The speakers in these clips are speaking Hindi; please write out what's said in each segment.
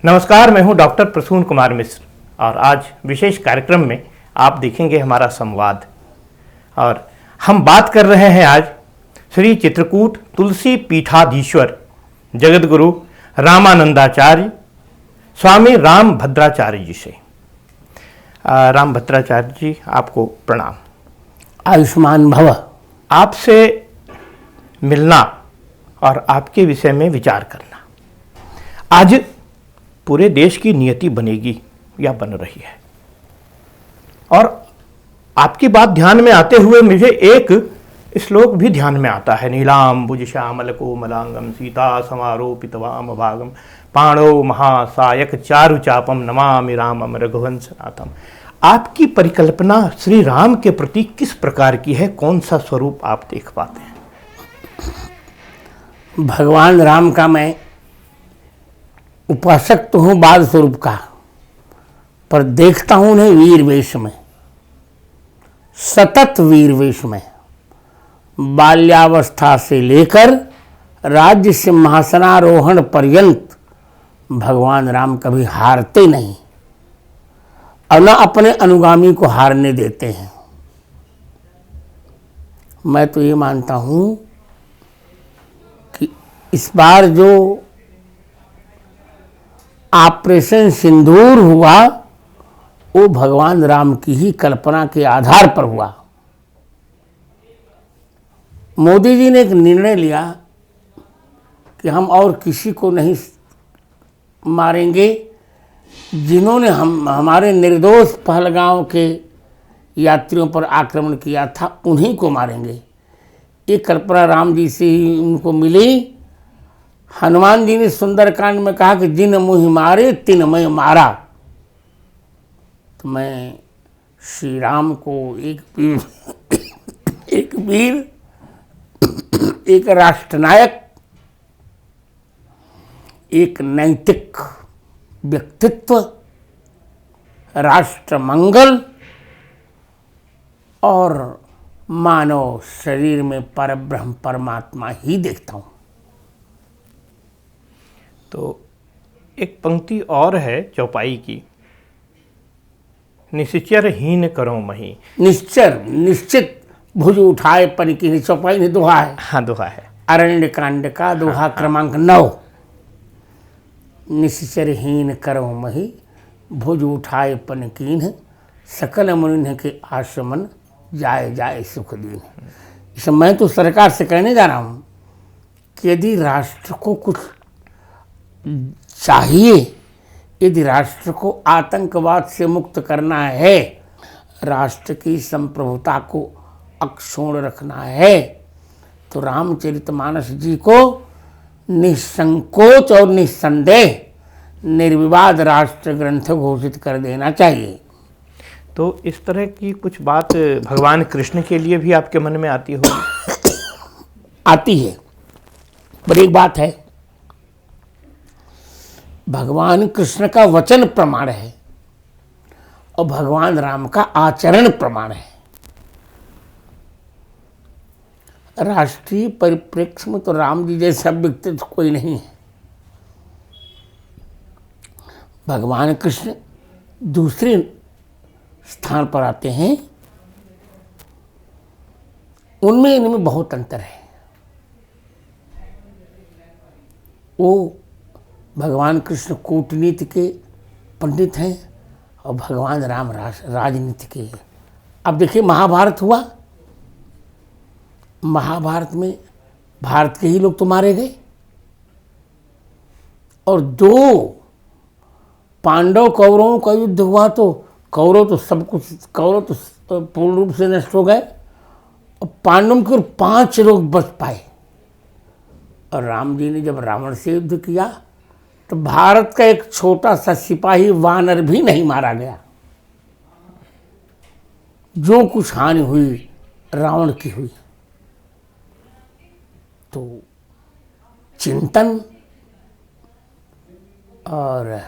नमस्कार, मैं हूं डॉक्टर प्रसून कुमार मिश्र और आज विशेष कार्यक्रम में आप देखेंगे हमारा संवाद। और हम बात कर रहे हैं आज श्री चित्रकूट तुलसी पीठाधीश्वर जगतगुरु रामानंदाचार्य स्वामी रामभद्राचार्य जी से। रामभद्राचार्य जी, आपको प्रणाम। आयुष्मान भव। आपसे मिलना और आपके विषय में विचार करना आज पूरे देश की नियति बनेगी या बन रही है। और आपकी बात ध्यान में आते हुए मुझे एक श्लोक भी ध्यान में आता है। नीलांबुज श्यामल कोमलांगम सीता समारोपित वाम भागम पाणो महासायक चारु चापम नमामि रामम रघुवंशनाथम। आपकी परिकल्पना श्री राम के प्रति किस प्रकार की है? कौन सा स्वरूप आप देख पाते हैं? भगवान राम का मैं उपासक तो हूँ बाल स्वरूप का, पर देखता हूँ उन्हें वीर वेश में, सतत वीर वेश में। बाल्यावस्था से लेकर राज्य सिंहासनारोहण पर्यंत भगवान राम कभी हारते नहीं और न अपने अनुगामी को हारने देते हैं। मैं तो ये मानता हूँ कि इस बार जो ऑपरेशन सिंदूर हुआ वो भगवान राम की ही कल्पना के आधार पर हुआ। मोदी जी ने एक निर्णय लिया कि हम और किसी को नहीं मारेंगे, जिन्होंने हमारे निर्दोष पहलगांव के यात्रियों पर आक्रमण किया था उन्हीं को मारेंगे। ये कल्पना राम जी से ही उनको मिली। हनुमान जी ने सुंदरकांड में कहा कि जिन मुहि मारे तिन मैं मारा। तो मैं श्री राम को एक वीर, एक राष्ट्रनायक, एक नैतिक व्यक्तित्व, राष्ट्र मंगल और मानव शरीर में परब्रह्म परमात्मा ही देखता हूँ। तो एक पंक्ति और है चौपाई की, निश्चर हीन करो मही। निश्चित भुज उठाए पन की चौपाई ने दोहा है। हाँ, दोहा है। अरण्य कांड का दोहा क्रमांक 9। निश्चर हीन करो मही भुज उठाए पन कीन्ह सकल मुनिन्ह के आश्रमन जाए जाए सुख दीन। इस मैं तो सरकार से कहने जा रहा हूँ कि यदि राष्ट्र को कुछ चाहिए, यदि राष्ट्र को आतंकवाद से मुक्त करना है, राष्ट्र की संप्रभुता को अक्षुण्ण रखना है, तो रामचरितमानस जी को निसंकोच और निस्संदेह निर्विवाद राष्ट्र ग्रंथ घोषित कर देना चाहिए। तो इस तरह की कुछ बात भगवान कृष्ण के लिए भी आपके मन में आती होगी? आती है, पर एक बात है, भगवान कृष्ण का वचन प्रमाण है और भगवान राम का आचरण प्रमाण है। राष्ट्रीय परिप्रेक्ष्य में तो राम जी जैसा व्यक्तित्व कोई नहीं है। भगवान कृष्ण दूसरे स्थान पर आते हैं, उनमें इनमें बहुत अंतर है। वो भगवान कृष्ण कूटनीति के पंडित हैं और भगवान राम राजनीति के। अब देखिए, महाभारत हुआ, महाभारत में भारत के ही लोग तो मारे गए और 2 पांडव कौरवों का युद्ध हुआ तो कौरव तो पूर्ण रूप से नष्ट हो गए और पांडवों के 5 लोग बच पाए। और राम जी ने जब रावण से युद्ध किया तो भारत का एक छोटा सा सिपाही वानर भी नहीं मारा गया। जो कुछ हानि हुई रावण की हुई। तो चिंतन और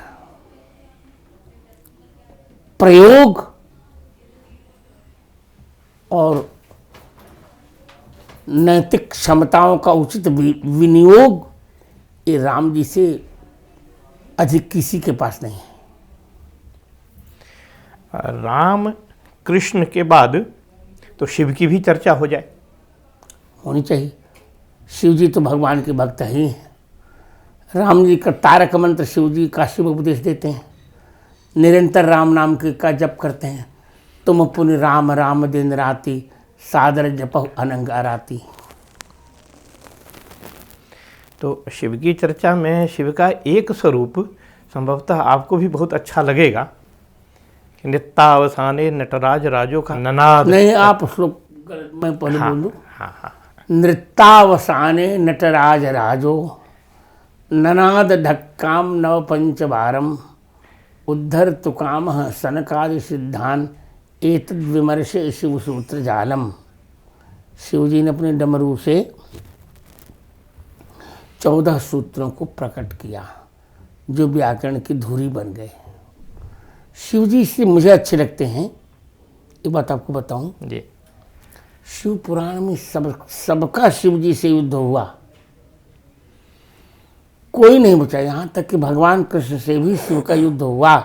प्रयोग और नैतिक क्षमताओं का उचित विनियोग ये राम जी से अधिक किसी के पास नहीं है। राम कृष्ण के बाद तो शिव की भी चर्चा हो जाए। होनी चाहिए। शिव जी तो भगवान के भक्त ही हैं। राम जी का तारक मंत्र शिव जी काशी में उपदेश देते हैं। निरंतर राम नाम के का जप करते हैं। तुम पुण्य राम राम दिन राति, सादर जपहु अनंग आराती। तो शिव की चर्चा में शिव का एक स्वरूप संभवतः आपको भी बहुत अच्छा लगेगा कि नित्यावसाने नटराज राजो का ननाद। नहीं, आप श्लोक मैं पहले बोल दूं। हाँ। नृत्यावसाने नटराज राजो, ननाद ढक्काम नव पंचवारम, उद्धर तुकाम सनकादि सिद्धान, एतद विमर्शे शिव सूत्र जालम। शिव जी ने अपने डमरू से 14 सूत्रों को प्रकट किया जो व्याकरण की धुरी बन गए। शिव जी से मुझे अच्छे लगते हैं। एक बात आपको बताऊं जी, शिव पुराण में सबका शिव जी से युद्ध हुआ, कोई नहीं बचा। यहाँ तक कि भगवान कृष्ण से भी शिव का युद्ध हुआ।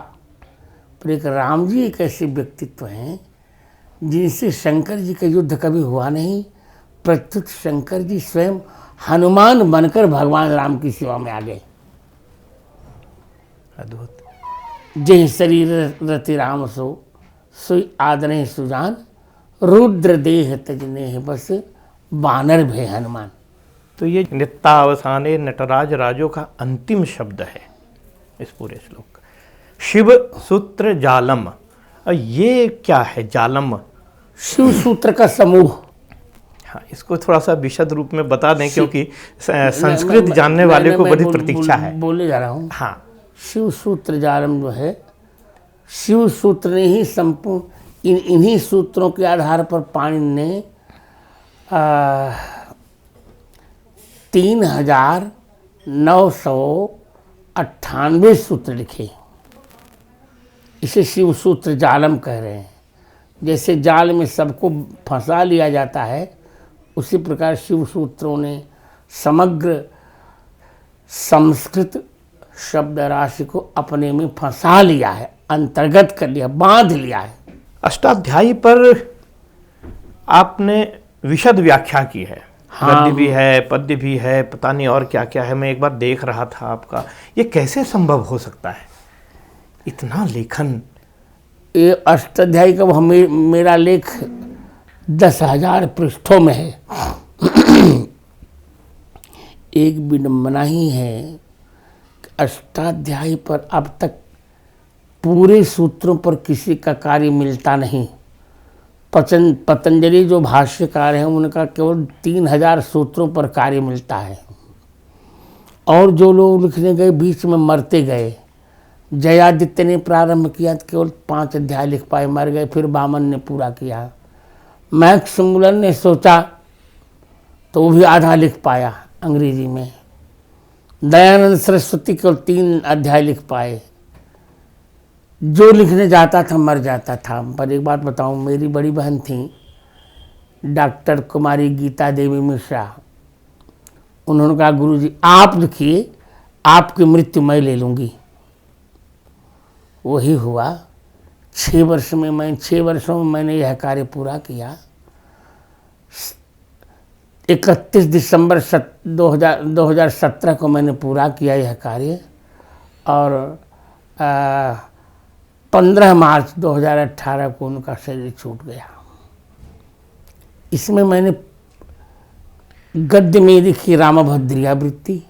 पर एक राम जी एक ऐसे व्यक्तित्व हैं जिनसे शंकर जी का युद्ध कभी हुआ नहीं। प्रत्युत शंकर जी स्वयं हनुमान बनकर भगवान राम की सेवा में आ गए। अद्भुत। जय शरीर रति राम सो, सोई आदरे सुजान, रुद्र देह तजने है बस, बानर भय हनुमान। तो ये नित्यावसाने नटराज राजो का अंतिम शब्द है इस पूरे श्लोक का। शिव सूत्र जालम, ये क्या है जालम? शिव सूत्र का समूह। हाँ, इसको थोड़ा सा विशद रूप में बता दें क्योंकि संस्कृत जानने वाले को बड़ी प्रतीक्षा है। बोले जा रहा हूँ। हाँ, शिव सूत्र जालम जो है, शिव सूत्र ने ही संपूर्ण इन्हीं सूत्रों के आधार पर पाणिनि ने 3998 सूत्र लिखे। इसे शिव सूत्र जालम कह रहे हैं। जैसे जाल में सबको फंसा लिया जाता है, उसी प्रकार शिव सूत्रों ने समग्र संस्कृत शब्द राशि को अपने में फंसा लिया है, अंतर्गत कर लिया, बांध लिया है। अष्टाध्यायी पर आपने विशद व्याख्या की है। हाँ, गद्य भी है, पद्य भी है, पता नहीं और क्या क्या है। मैं एक बार देख रहा था आपका, ये कैसे संभव हो सकता है इतना लेखन? ये अष्टाध्यायी का मेरा लेख 10,000 पृष्ठों में है। एक विडंबना ही है कि अष्टाध्यायी पर अब तक पूरे सूत्रों पर किसी का कार्य मिलता नहीं। पतंजलि जो भाष्यकार हैं उनका केवल 3000 सूत्रों पर कार्य मिलता है, और जो लोग लिखने गए बीच में मरते गए। जयादित्य ने प्रारंभ किया तो केवल 5 अध्याय लिख पाए, मर गए। फिर वामन ने पूरा किया। मैक्स मुलर ने सोचा तो वो भी आधा लिख पाया अंग्रेजी में। दयानंद सरस्वती केवल 3 अध्याय लिख पाए। जो लिखने जाता था मर जाता था। पर एक बात बताऊं, मेरी बड़ी बहन थी डॉक्टर कुमारी गीता देवी मिश्रा। उन्होंने कहा गुरुजी आप लिखिए, आपकी मृत्यु मैं ले लूँगी। वही हुआ। 6 वर्षों में मैंने यह कार्य पूरा किया। 31 दिसंबर 2017 को मैंने पूरा किया यह कार्य, और 15 मार्च 2018 को उनका शरीर छूट गया। इसमें मैंने गद्य में लिखी रामभद्रिया वृत्ति,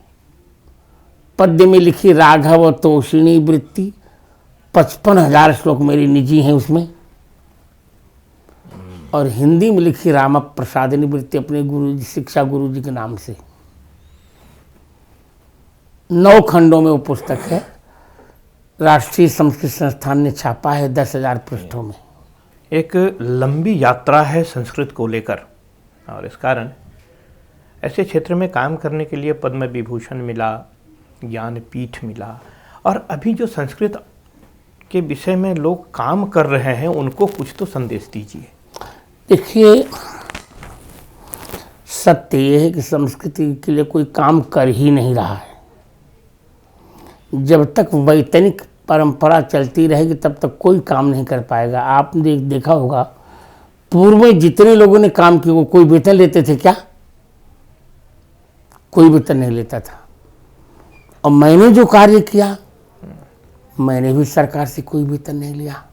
पद्य में लिखी राघव तोषिणी वृत्ति, 55,000 श्लोक मेरी निजी हैं उसमें, और हिंदी में लिखी राम प्रसादिनी वृत्ति अपने गुरु जी, शिक्षा गुरु जी के नाम से। 9 खंडों में वो पुस्तक है। राष्ट्रीय संस्कृत संस्थान ने छापा है 10,000 पृष्ठों में। एक लंबी यात्रा है संस्कृत को लेकर, और इस कारण ऐसे क्षेत्र में काम करने के लिए पद्म विभूषण मिला, ज्ञानपीठ मिला, और अभी जो संस्कृत के विषय में लोग काम कर रहे हैं उनको कुछ तो संदेश दीजिए। देखिए, सत्य ये है कि संस्कृति के लिए कोई काम कर ही नहीं रहा है। जब तक वैतनिक परंपरा चलती रहेगी तब तक कोई काम नहीं कर पाएगा। आपने देखा होगा पूर्व में जितने लोगों ने काम किया वो कोई वेतन लेते थे क्या? कोई वेतन नहीं लेता था। और मैंने जो कार्य किया मैंने भी सरकार से कोई वेतन नहीं लिया,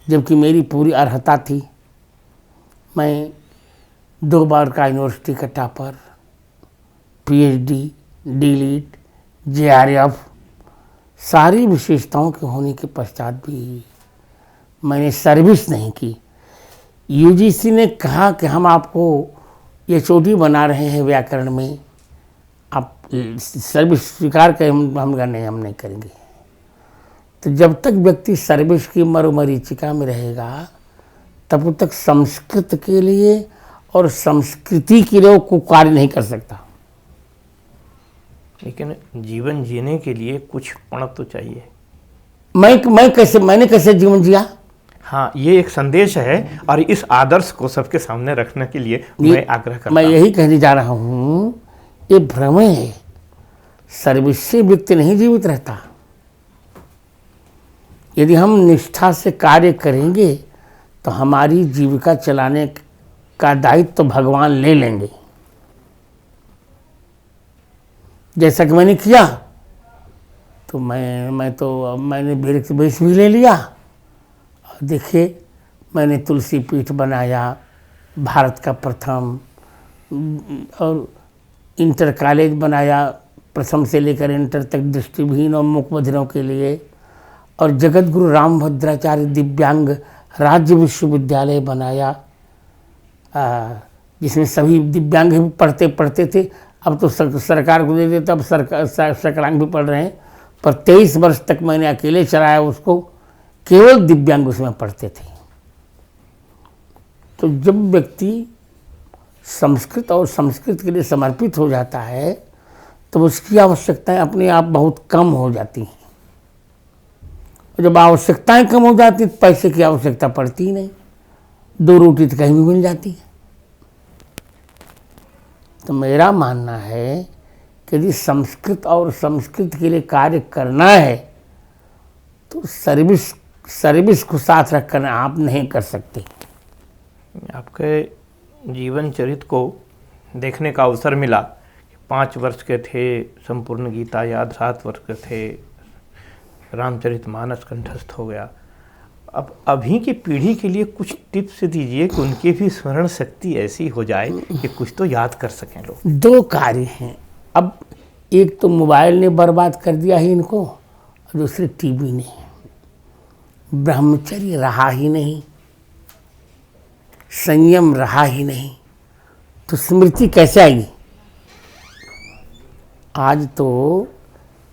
जबकि मेरी पूरी अर्हता थी। मैं 2 बार का यूनिवर्सिटी का टॉपर, पीएचडी, डीलिट, जेआरएफ सारी विशेषताओं के होने के पश्चात भी मैंने सर्विस नहीं की। यूजीसी ने कहा कि हम आपको एचओडी बना रहे हैं व्याकरण में, आप सर्विस स्वीकार करें। हम नहीं, हम नहीं करेंगे। तो जब तक व्यक्ति सर्विस की मरुमरीचिका में रहेगा तब तक संस्कृत के लिए और संस्कृति के लिए वो कार्य नहीं कर सकता। लेकिन जीवन जीने के लिए कुछ पण तो चाहिए। मैंने कैसे जीवन जिया? हाँ, ये एक संदेश है और इस आदर्श को सबके सामने रखने के लिए मैं आग्रह करता हूँ। मैं यही कहने जा रहा हूँ, ये भ्रम है। सर्विस से व्यक्ति नहीं जीवित रहता। यदि हम निष्ठा से कार्य करेंगे तो हमारी जीविका चलाने का दायित्व तो भगवान ले लेंगे। जैसा कि मैंने किया तो मैंने बेस भी ले लिया। और देखिए, मैंने तुलसी पीठ बनाया, भारत का प्रथम, और इंटर कॉलेज बनाया, प्रथम से लेकर इंटर तक दृष्टिहीन और मूकबधिरों के लिए, और जगत गुरु रामभद्राचार्य दिव्यांग राज्य विश्वविद्यालय बनाया, जिसमें सभी दिव्यांग भी पढ़ते थे। अब तो सरकार को दे देते, अब सकलांग भी पढ़ रहे हैं, पर 23 वर्ष तक मैंने अकेले चलाया उसको, केवल दिव्यांग उसमें पढ़ते थे। तो जब व्यक्ति संस्कृत और संस्कृत के लिए समर्पित हो जाता है तो उसकी आवश्यकताएं अपने आप बहुत कम हो जाती हैं। और जब आवश्यकताएं कम हो जाती तो पैसे की आवश्यकता पड़ती ही नहीं, 2 रोटी तो कहीं भी मिल जाती है। तो मेरा मानना है कि यदि संस्कृत और संस्कृत के लिए कार्य करना है तो सर्विस को साथ रखकर आप नहीं कर सकते। आपके जीवन चरित्र को देखने का अवसर मिला। 5 वर्ष के थे, संपूर्ण गीता याद, 7 वर्ष के थे, रामचरितमानस कंठस्थ हो गया। अब अभी की पीढ़ी के लिए कुछ टिप्स दीजिए कि उनकी भी स्मरण शक्ति ऐसी हो जाए कि कुछ तो याद कर सकें लोग। 2 कार्य हैं। अब एक तो मोबाइल ने बर्बाद कर दिया ही इनको, और दूसरे टीवी ने। ब्रह्मचर्य रहा ही नहीं, संयम रहा ही नहीं, तो स्मृति कैसे आएगी? आज तो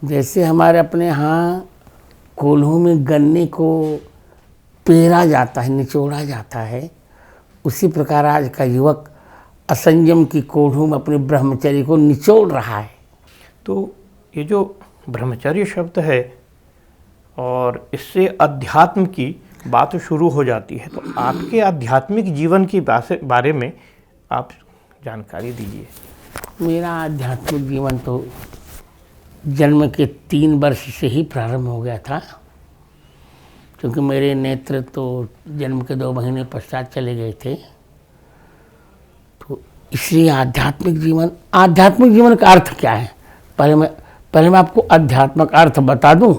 जैसे हमारे अपने यहाँ कोल्हों में गन्ने को पेरा जाता है, निचोड़ा जाता है, उसी प्रकार आज का युवक असंयम की कोल्हों में अपने ब्रह्मचर्य को निचोड़ रहा है। तो ये जो ब्रह्मचर्य शब्द है और इससे अध्यात्म की बात शुरू हो जाती है, तो आपके आध्यात्मिक जीवन के बारे में आप जानकारी दीजिए। मेरा आध्यात्मिक जीवन तो जन्म के 3 वर्ष से ही प्रारंभ हो गया था, क्योंकि मेरे नेत्र तो जन्म के 2 महीने पश्चात चले गए थे। तो इसलिए आध्यात्मिक जीवन का अर्थ क्या है? पहले मैं आपको अध्यात्म का अर्थ बता दूं।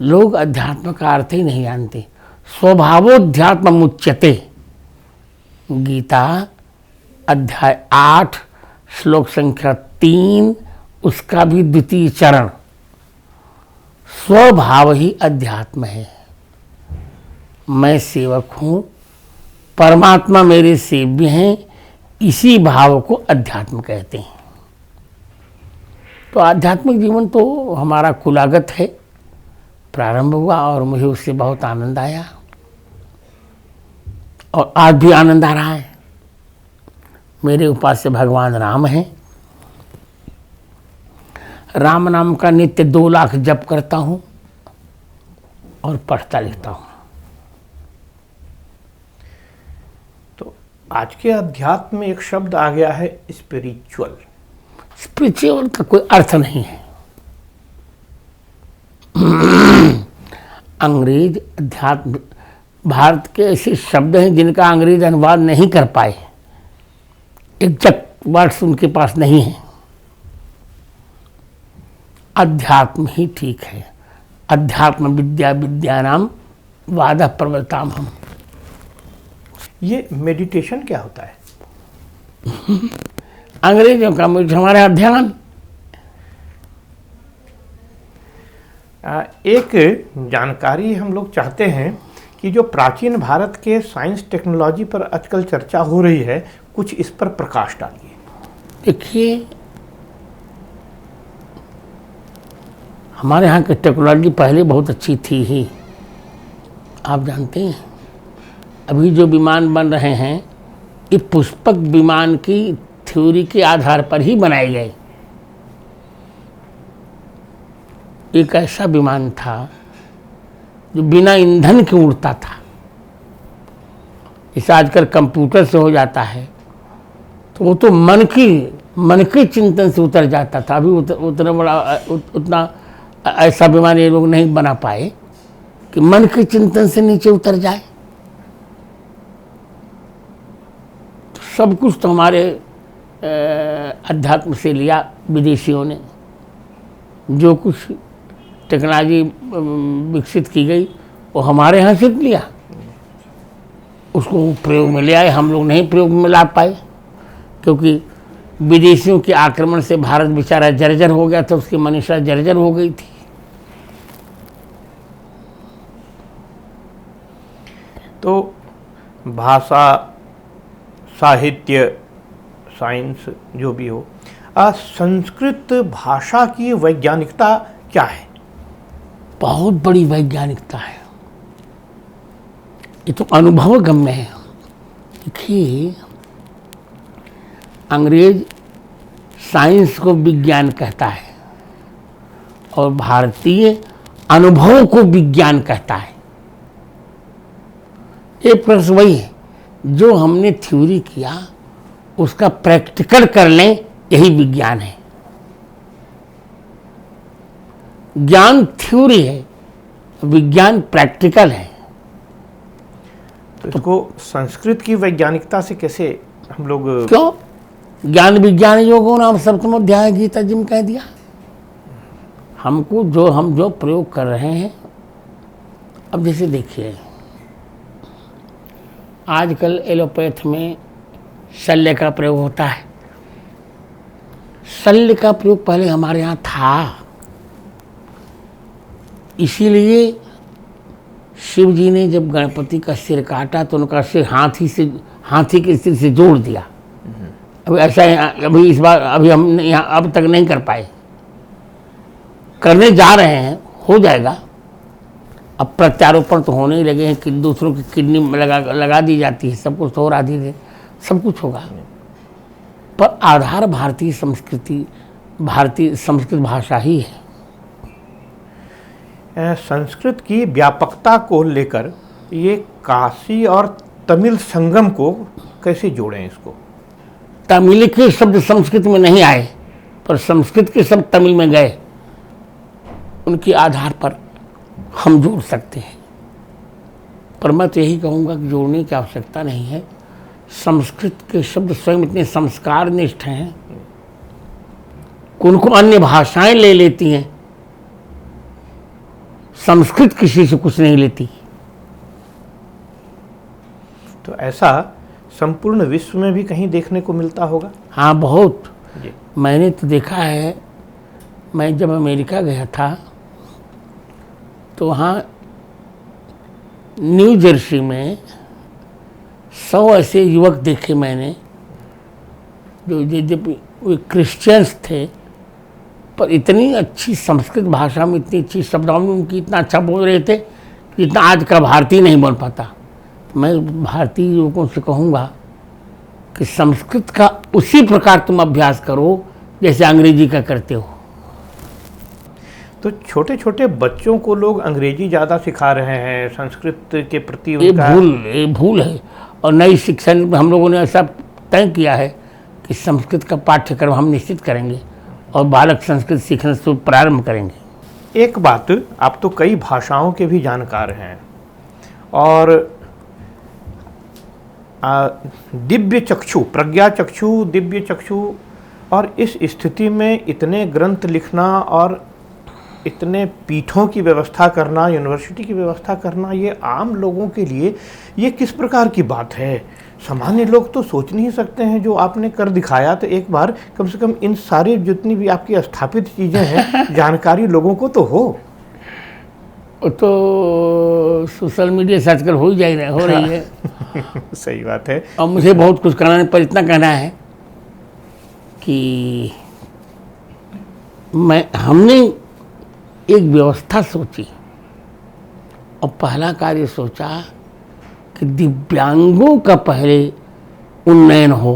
लोग अध्यात्म का अर्थ ही नहीं जानते। स्वभावोध्यात्म मुच्यते, गीता अध्याय 8 श्लोक संख्या 3, उसका भी द्वितीय चरण। स्वभाव ही अध्यात्म है। मैं सेवक हूं, परमात्मा मेरे सेव्य हैं, इसी भाव को अध्यात्म कहते हैं। तो आध्यात्मिक जीवन तो हमारा कुलागत है, प्रारंभ हुआ और मुझे उससे बहुत आनंद आया, और आज भी आनंद आ रहा है। मेरे उपास्य भगवान राम हैं। राम नाम का नित्य 2 लाख जप करता हूं और पढ़ता लिखता हूं। तो आज के अध्यात्म में एक शब्द आ गया है, स्पिरिचुअल। स्पिरिचुअल का कोई अर्थ नहीं है। अंग्रेज अध्यात्म, भारत के ऐसे शब्द हैं जिनका अंग्रेज अनुवाद नहीं कर पाए, एग्जैक्ट वर्ड्स उनके पास नहीं है। अध्यात्म ही ठीक है। अध्यात्म विद्या विद्यानाम वादा प्रवर्ताम हम। ये मेडिटेशन क्या होता है? अंग्रेजों का मुझे हमारा ध्यान। एक जानकारी हम लोग चाहते हैं कि जो प्राचीन भारत के साइंस टेक्नोलॉजी पर आजकल चर्चा हो रही है, कुछ इस पर प्रकाश डालिए। देखिए, हमारे यहाँ की टेक्नोलॉजी पहले बहुत अच्छी थी ही। आप जानते हैं अभी जो विमान बन रहे हैं ये पुष्पक विमान की थ्योरी के आधार पर ही बनाए गए। एक ऐसा विमान था जो बिना ईंधन के उड़ता था। इसे आजकल कंप्यूटर से हो जाता है, तो वो तो मन के चिंतन से उतर जाता था। अभी उतना बड़ा उतना ऐसा विमान ये लोग नहीं बना पाए कि मन के चिंतन से नीचे उतर जाए। तो सब कुछ तो हमारे अध्यात्म से लिया विदेशियों ने। जो कुछ टेक्नोलॉजी विकसित की गई वो हमारे यहाँ से लिया, उसको प्रयोग में ले आए। हम लोग नहीं प्रयोग में ला पाए क्योंकि विदेशियों के आक्रमण से भारत बेचारा जर्जर हो गया था, उसकी मनीषा जर्जर हो गई थी। तो भाषा, साहित्य, साइंस जो भी हो, संस्कृत भाषा की वैज्ञानिकता क्या है? बहुत बड़ी वैज्ञानिकता है। ये तो अनुभव गम्य है। देखिए, अंग्रेज साइंस को विज्ञान कहता है और भारतीय अनुभव को विज्ञान कहता है। ये प्रश्न वही है, जो हमने थ्योरी किया उसका प्रैक्टिकल कर लें, यही विज्ञान है। ज्ञान थ्योरी है, विज्ञान प्रैक्टिकल है। तो इसको संस्कृत की वैज्ञानिकता से कैसे हम लोग? क्यों? ज्ञान विज्ञान योगो नाम सप्तम अध्याय गीता जी में कह दिया। हमको हम जो प्रयोग कर रहे हैं, अब जैसे देखिए आजकल एलोपैथ में शल्य का प्रयोग होता है। शल्य का प्रयोग पहले हमारे यहाँ था, इसीलिए शिव जी ने जब गणपति का सिर काटा तो उनका सिर हाथी के सिर से जोड़ दिया। अभी ऐसा अभी इस बार अभी हम यहाँ अब तक नहीं कर पाए, करने जा रहे हैं, हो जाएगा। अब प्रत्यारोपण तो होने ही लगे हैं कि दूसरों की किडनी में लगा दी जाती है, सब कुछ हो रहा, धीरे सब कुछ होगा। पर आधार भारतीय संस्कृति, भारतीय संस्कृत भाषा ही है। संस्कृत की व्यापकता को लेकर ये काशी और तमिल संगम को कैसे जोड़ें? इसको तमिल के शब्द संस्कृत में नहीं आए, पर संस्कृत के शब्द तमिल में गए। उनके आधार पर हम जोड़ सकते हैं, पर मैं तो यही कहूँगा कि जोड़ने की आवश्यकता नहीं है। संस्कृत के शब्द स्वयं इतने संस्कार निष्ठ हैं कि उनको अन्य भाषाएं ले लेती हैं, संस्कृत किसी से कुछ नहीं लेती। तो ऐसा संपूर्ण विश्व में भी कहीं देखने को मिलता होगा? हाँ, बहुत। जी। मैंने तो देखा है। मैं जब अमेरिका गया था तो वहाँ न्यू जर्सी में 100 ऐसे युवक देखे मैंने जो क्रिश्चियंस थे, पर इतनी अच्छी संस्कृत भाषा में, इतनी अच्छी शब्दावली उनकी, इतना अच्छा बोल रहे थे कि इतना आज का भारतीय नहीं बोल पाता। तो मैं भारतीय युवकों से कहूँगा कि संस्कृत का उसी प्रकार तुम अभ्यास करो जैसे अंग्रेजी का करते हो। तो छोटे छोटे बच्चों को लोग अंग्रेजी ज़्यादा सिखा रहे हैं, संस्कृत के प्रति ये भूल है। और नई शिक्षा में हम लोगों ने ऐसा तय किया है कि संस्कृत का पाठ्यक्रम हम निश्चित करेंगे और बालक संस्कृत सीखना से प्रारंभ करेंगे। एक बात, आप तो कई भाषाओं के भी जानकार हैं और दिव्य चक्षु, प्रज्ञा चक्षु, दिव्य चक्षु, और इस स्थिति में इतने ग्रंथ लिखना और इतने पीठों की व्यवस्था करना, यूनिवर्सिटी की व्यवस्था करना, ये आम लोगों के लिए ये किस प्रकार की बात है? सामान्य लोग तो सोच नहीं सकते हैं। जो आपने कर दिखाया, तो एक बार कम से कम इन सारी जितनी भी आपकी स्थापित चीज़ें हैं जानकारी लोगों को तो हो। तो सोशल मीडिया से आजकल हो रही है। सही बात है। और मुझे बहुत कुछ कहना नहीं, पर इतना कहना है कि हमने एक व्यवस्था सोची और पहला कार्य सोचा कि दिव्यांगों का पहले उन्नयन हो।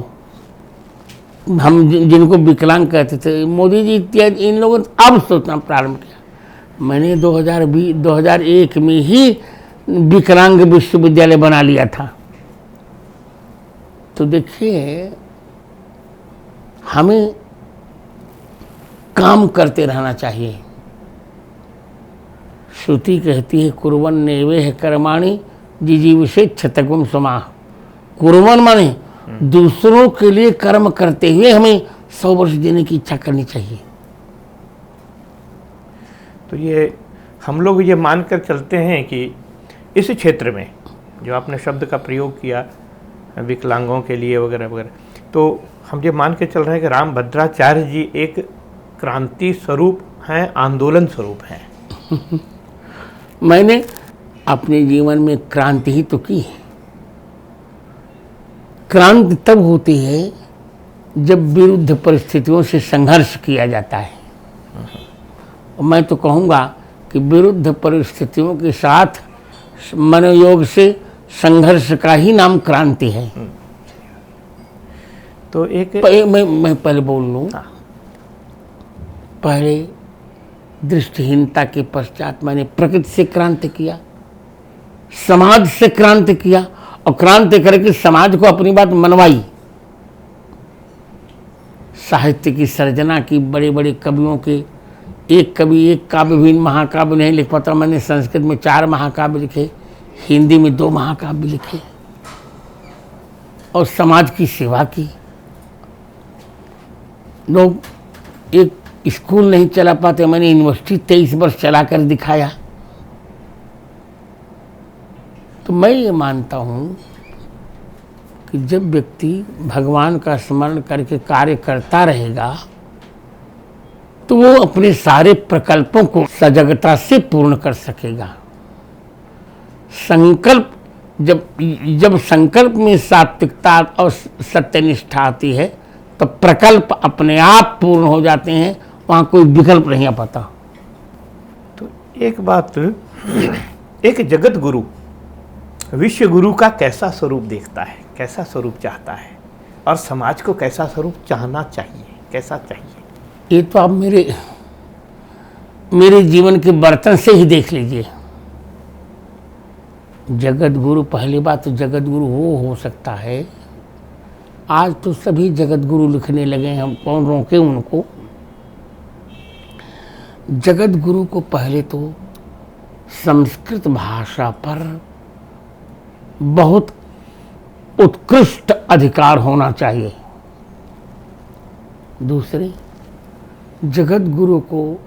हम जिनको विकलांग कहते थे, मोदी जी इत्यादि, इन लोगों ने अब सोचना प्रारंभ किया। मैंने 2001 में ही विकलांग विश्वविद्यालय बना लिया था। तो देखिए, हमें काम करते रहना चाहिए। श्रुति कहती है कुर्वन् नैवेह कर्माणि जिजीविषेत् शतकं समाः। कुर्वन् माने दूसरों के लिए कर्म करते हुए हमें 100 वर्ष जीने की इच्छा करनी चाहिए। तो ये हम लोग ये मानकर चलते हैं कि इस क्षेत्र में जो आपने शब्द का प्रयोग किया विकलांगों के लिए वगैरह वगैरह, तो हम ये मान के चल रहे हैं कि राम भद्राचार्य जी एक क्रांति स्वरूप हैं, आंदोलन स्वरूप हैं। मैंने अपने जीवन में क्रांति ही तो की है। क्रांति तब होती है जब विरुद्ध परिस्थितियों से संघर्ष किया जाता है। और मैं तो कहूँगा कि विरुद्ध परिस्थितियों के साथ मनोयोग से संघर्ष का ही नाम क्रांति है। तो एक मैं पहले बोल लूँ। पहले दृष्टिहीनता के पश्चात मैंने प्रकृति से क्रांति किया, समाज से क्रांति किया, और क्रांति करके समाज को अपनी बात मनवाई। साहित्य की सर्जना की, बड़े बड़े कवियों के, एक कवि एक काव्य भी महाकाव्य नहीं लिख पाता। मैंने संस्कृत में 4 महाकाव्य लिखे, हिंदी में 2 महाकाव्य लिखे और समाज की सेवा की। लोग एक स्कूल नहीं चला पाते, मैंने यूनिवर्सिटी 23 वर्ष चला कर दिखाया। तो मैं ये मानता हूँ कि जब व्यक्ति भगवान का स्मरण करके कार्य करता रहेगा तो वो अपने सारे प्रकल्पों को सजगता से पूर्ण कर सकेगा। संकल्प जब संकल्प में सात्विकता और सत्यनिष्ठा आती है तो प्रकल्प अपने आप पूर्ण हो जाते हैं, वहाँ कोई विकल्प नहीं आ पाता। तो एक बात, एक जगत गुरु विश्व गुरु का कैसा स्वरूप देखता है, कैसा स्वरूप चाहता है, और समाज को कैसा स्वरूप चाहना चाहिए, कैसा चाहिए? ये तो आप मेरे जीवन के बर्तन से ही देख लीजिए। जगत गुरु, पहली बात तो जगत गुरु वो हो सकता है, आज तो सभी जगत गुरु लिखने लगे हैं, हम कौन रोके उनको। जगत गुरु को पहले तो संस्कृत भाषा पर बहुत उत्कृष्ट अधिकार होना चाहिए। दूसरे, जगत गुरु को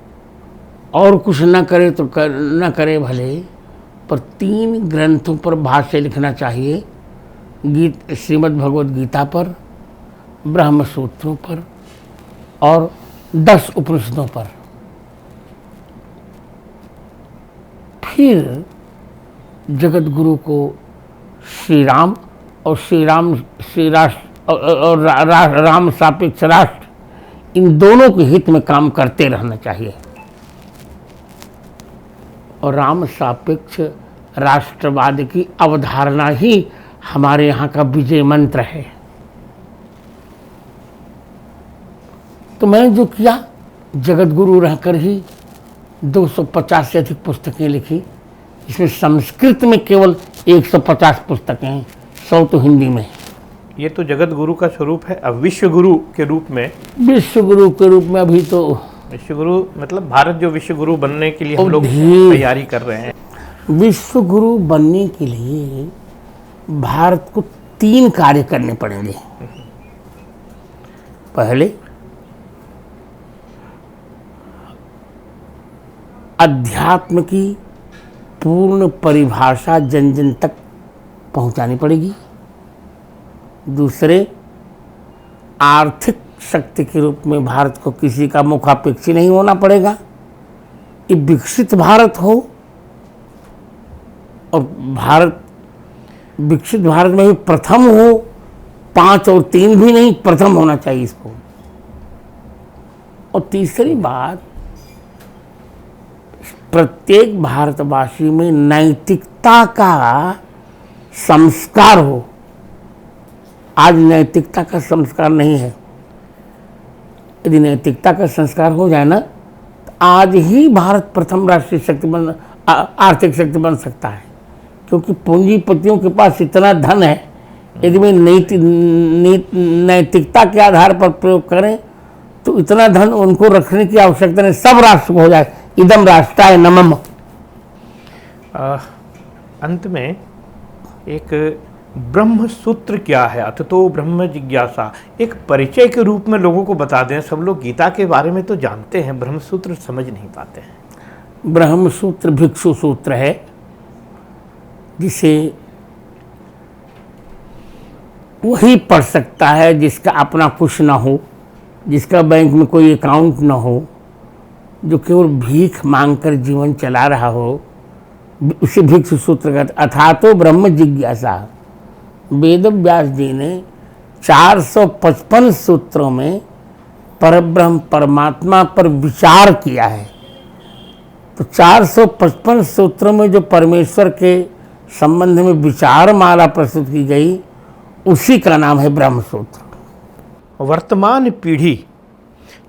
और कुछ न करे तो न करे भले, पर 3 ग्रंथों पर भाष्य लिखना चाहिए। श्रीमद् भगवद गीता पर, ब्रह्म सूत्रों पर और 10 उपनिषदों पर। फिर जगत गुरु को श्री राम और श्री राष्ट्र और राम सापेक्ष राष्ट्र, इन दोनों के हित में काम करते रहना चाहिए। और राम सापेक्ष राष्ट्रवाद की अवधारणा ही हमारे यहाँ का विजय मंत्र है। तो मैंने जो किया, जगत गुरु रहकर ही 250 से अधिक पुस्तकें लिखी। इसमें संस्कृत में केवल 150 पुस्तकें हैं, 100 तो हिंदी में। ये तो जगत गुरु का स्वरूप है। अब विश्व गुरु के रूप में, विश्व गुरु के रूप में अभी तो विश्व गुरु मतलब भारत जो विश्व गुरु बनने के लिए हम लोग धीरे- तैयारी कर रहे हैं। विश्व गुरु बनने के लिए भारत को 3 कार्य करने पड़ेंगे। पहले, अध्यात्म की पूर्ण परिभाषा जन जन तक पहुंचानी पड़ेगी। दूसरे, आर्थिक शक्ति के रूप में भारत को किसी का मुखापेक्षी नहीं होना पड़ेगा। ये विकसित भारत हो, और भारत विकसित भारत में भी प्रथम हो, 5 और 3 भी नहीं, प्रथम होना चाहिए इसको। और तीसरी बात, प्रत्येक भारतवासी में नैतिकता का संस्कार हो। आज नैतिकता का संस्कार नहीं है। यदि नैतिकता का संस्कार हो जाए ना, तो आज ही भारत प्रथम राष्ट्रीय शक्ति बन, आर्थिक शक्ति बन सकता है। क्योंकि पूंजीपतियों के पास इतना धन है, यदि वे नैतिकता के आधार पर प्रयोग करें तो इतना धन उनको रखने की आवश्यकता नहीं, सब राष्ट्र को हो जाए। इदम राष्ट्राय नमः। अंत में एक ब्रह्म सूत्र क्या है, अथतो ब्रह्म जिज्ञासा, एक परिचय के रूप में लोगों को बता दें। सब लोग गीता के बारे में तो जानते हैं, ब्रह्म सूत्र समझ नहीं पाते हैं। ब्रह्म सूत्र भिक्षु सूत्र है, जिसे वही पढ़ सकता है जिसका अपना कुछ ना हो, जिसका बैंक में कोई अकाउंट ना हो, जो केवल भीख मांगकर जीवन चला रहा हो, उसे भिक्षु सूत्र कहते। अथातो ब्रह्म जिज्ञासा, वेद व्यास जी ने 455 सूत्रों में परब्रह्म परमात्मा पर विचार किया है। तो 455 सूत्रों में जो परमेश्वर के संबंध में विचार माला प्रस्तुत की गई, उसी का नाम है ब्रह्म सूत्र। वर्तमान पीढ़ी,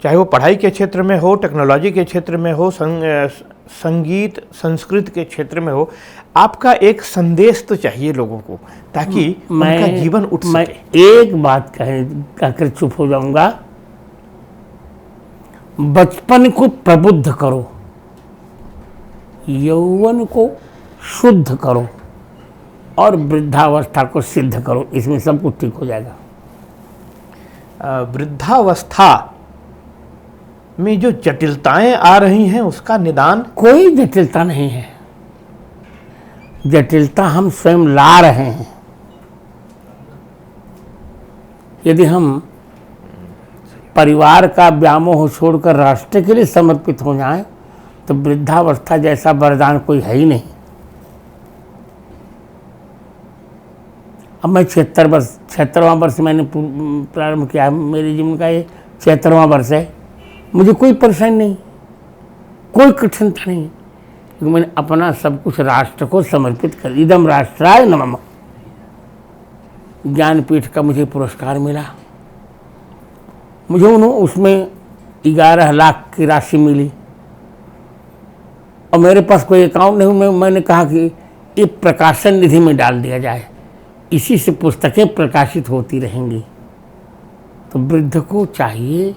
चाहे वो पढ़ाई के क्षेत्र में हो, टेक्नोलॉजी के क्षेत्र में हो, संगीत संस्कृत के क्षेत्र में हो, आपका एक संदेश तो चाहिए लोगों को, ताकि उनका जीवन उठ सके। मैं एक बात कहकर चुप हो जाऊंगा। बचपन को प्रबुद्ध करो, यौवन को शुद्ध करो, और वृद्धावस्था को सिद्ध करो। इसमें सब कुछ ठीक हो जाएगा। वृद्धावस्था में जो जटिलताएं आ रही हैं, उसका निदान? कोई जटिलता नहीं है। जटिलता हम स्वयं ला रहे हैं। यदि हम परिवार का व्यामोह छोड़कर राष्ट्र के लिए समर्पित हो जाएं, तो वृद्धावस्था जैसा वरदान कोई है ही नहीं। अब मैं 76वां वर्ष मैंने प्रारंभ किया। मेरे जीवन का ये 76वां वर्ष है। मुझे कोई परेशानी नहीं, कोई कठिनता नहीं, क्योंकि मैंने अपना सब कुछ राष्ट्र को समर्पित कर। इदम राष्ट्राय नमः। ज्ञानपीठ का मुझे पुरस्कार मिला, मुझे उसमें 11 लाख की राशि मिली, और मेरे पास कोई अकाउंट नहीं। मैंने कहा कि ये प्रकाशन निधि में डाल दिया जाए, इसी से पुस्तकें प्रकाशित होती रहेंगी। तो वृद्ध को चाहिए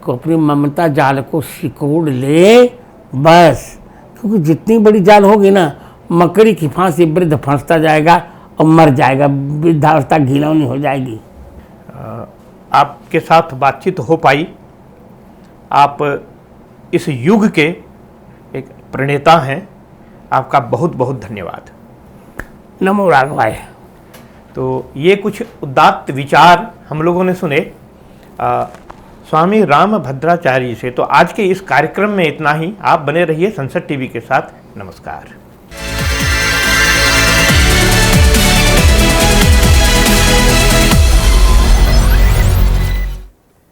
कि अपनी ममता जाल को सिकोड़ ले, बस। क्योंकि जितनी बड़ी जाल होगी ना, मकड़ी की फांसी वृद्ध फंसता जाएगा और मर जाएगा, वृद्धावस्था घिनौनी हो जाएगी। आपके साथ बातचीत हो पाई। आप इस युग के एक प्रणेता हैं, आपका बहुत बहुत धन्यवाद। नमो राघवाय। तो ये कुछ उदात्त विचार हम लोगों ने सुने स्वामी रामभद्राचार्य से। तो आज के इस कार्यक्रम में इतना ही। आप बने रहिए संसद टीवी के साथ। नमस्कार।